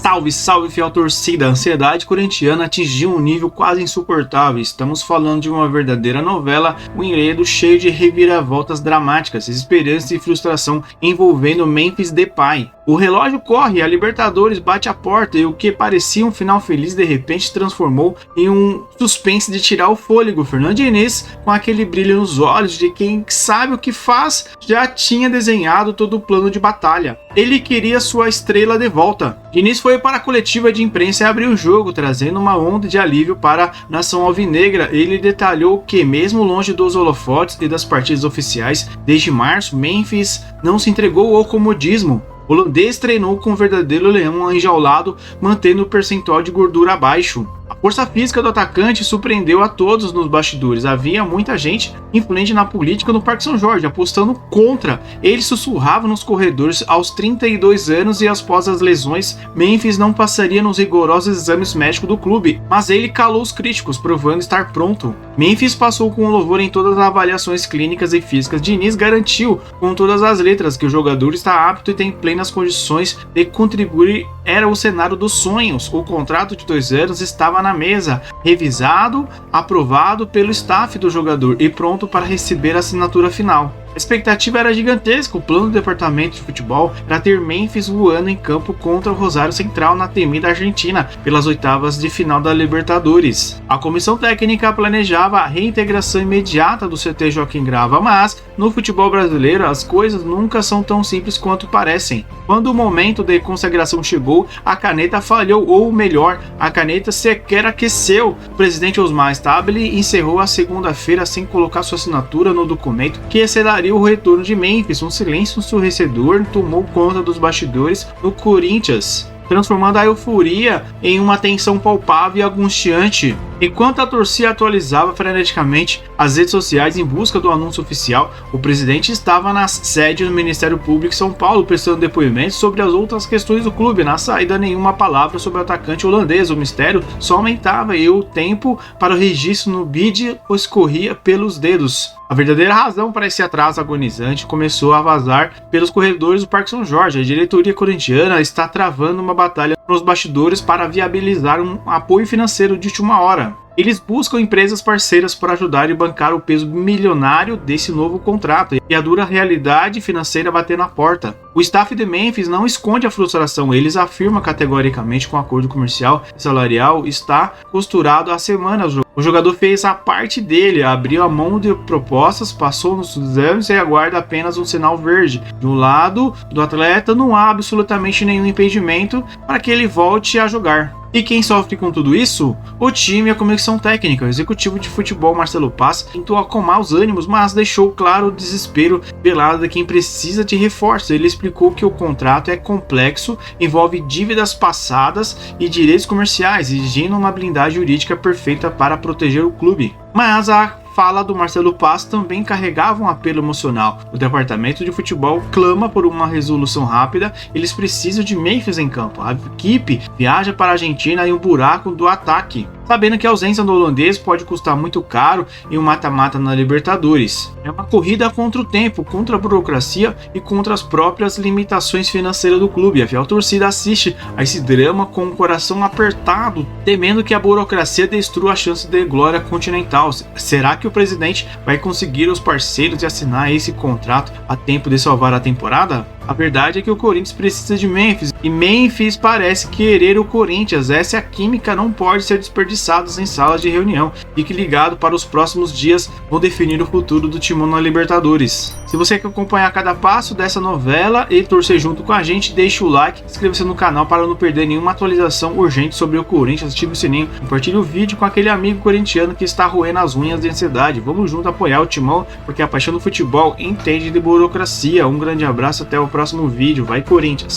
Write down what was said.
Salve, salve, fiel torcida! A ansiedade corintiana atingiu um nível quase insuportável. Estamos falando de uma verdadeira novela, um enredo cheio de reviravoltas dramáticas, esperança e frustração envolvendo Memphis Depay. O relógio corre, a Libertadores bate a porta e o que parecia um final feliz de repente se transformou em um suspense de tirar o fôlego. Fernando Diniz, com aquele brilho nos olhos de quem sabe o que faz, já tinha desenhado todo o plano de batalha. Ele queria sua estrela de volta. Diniz foi para a coletiva de imprensa e abriu o jogo, trazendo uma onda de alívio para a nação alvinegra. Ele detalhou que, mesmo longe dos holofotes e das partidas oficiais, desde março, Memphis não se entregou ao comodismo. O holandês treinou com um verdadeiro leão enjaulado, mantendo o percentual de gordura abaixo. A força física do atacante surpreendeu a todos nos bastidores. Havia muita gente influente na política no Parque São Jorge, apostando contra. Ele sussurrava nos corredores aos 32 anos e após as lesões, Memphis não passaria nos rigorosos exames médicos do clube, mas ele calou os críticos, provando estar pronto. Memphis passou com louvor em todas as avaliações clínicas e físicas. Diniz garantiu com todas as letras que o jogador está apto e tem plenas condições de contribuir. Era o cenário dos sonhos. O contrato de 2 anos estava na mesa, revisado, aprovado pelo staff do jogador e pronto para receber a assinatura final. A expectativa era gigantesca. O plano do departamento de futebol era ter Memphis voando em campo contra o Rosário Central na temida Argentina pelas oitavas de final da Libertadores. A comissão técnica planejava a reintegração imediata do CT Joaquim Grava, mas no futebol brasileiro as coisas nunca são tão simples quanto parecem. Quando o momento de consagração chegou, a caneta falhou, ou melhor, a caneta sequer aqueceu. O presidente Osmar Stabile encerrou a segunda-feira sem colocar sua assinatura no documento que excederia o retorno de Memphis. Um silêncio ensurdecedor tomou conta dos bastidores do Corinthians, transformando a euforia em uma tensão palpável e angustiante. Enquanto a torcida atualizava freneticamente as redes sociais em busca do anúncio oficial, o presidente estava na sede do Ministério Público em São Paulo prestando depoimentos sobre as outras questões do clube. Na saída, nenhuma palavra sobre o atacante holandês. O mistério só aumentava e o tempo para o registro no BID escorria pelos dedos. A verdadeira razão para esse atraso agonizante começou a vazar pelos corredores do Parque São Jorge. A diretoria corintiana está travando uma batalha nos bastidores para viabilizar um apoio financeiro de última hora. Eles buscam empresas parceiras para ajudar e bancar o peso milionário desse novo contrato e a dura realidade financeira bater na porta. O staff de Memphis não esconde a frustração. Eles afirmam categoricamente que o acordo comercial e salarial está costurado há semanas. O jogador fez a parte dele, abriu a mão de propostas, passou nos exames e aguarda apenas um sinal verde. Do lado do atleta não há absolutamente nenhum impedimento para que ele volte a jogar. E quem sofre com tudo isso? O time e a comissão técnica. O executivo de futebol Marcelo Paz tentou acalmar os ânimos, mas deixou claro o desespero velado de quem precisa de reforço. Ele explicou que o contrato é complexo, envolve dívidas passadas e direitos comerciais, exigindo uma blindagem jurídica perfeita para proteger o clube. Mas a fala do Marcelo Paz também carregava um apelo emocional. O departamento de futebol clama por uma resolução rápida. Eles precisam de Memphis em campo. A equipe viaja para a Argentina em um buraco do ataque, sabendo que a ausência do holandês pode custar muito caro em um mata-mata na Libertadores. É uma corrida contra o tempo, contra a burocracia e contra as próprias limitações financeiras do clube. A fiel torcida assiste a esse drama com o coração apertado, temendo que a burocracia destrua a chance de glória continental. Será que o presidente vai conseguir os parceiros de assinar esse contrato a tempo de salvar a temporada? A verdade é que o Corinthians precisa de Memphis e Memphis parece querer o Corinthians. Essa química não pode ser desperdiçada em salas de reunião. Fique ligado, para os próximos dias vão definir o futuro do Timão na Libertadores. Se você quer acompanhar cada passo dessa novela e torcer junto com a gente, deixe o like, inscreva-se no canal para não perder nenhuma atualização urgente sobre o Corinthians, ative o sininho, compartilhe o vídeo com aquele amigo corintiano que está roendo as unhas de ansiedade. Vamos junto apoiar o Timão, porque a paixão do futebol entende de burocracia. Um grande abraço, até o próximo vídeo. Vai, Corinthians!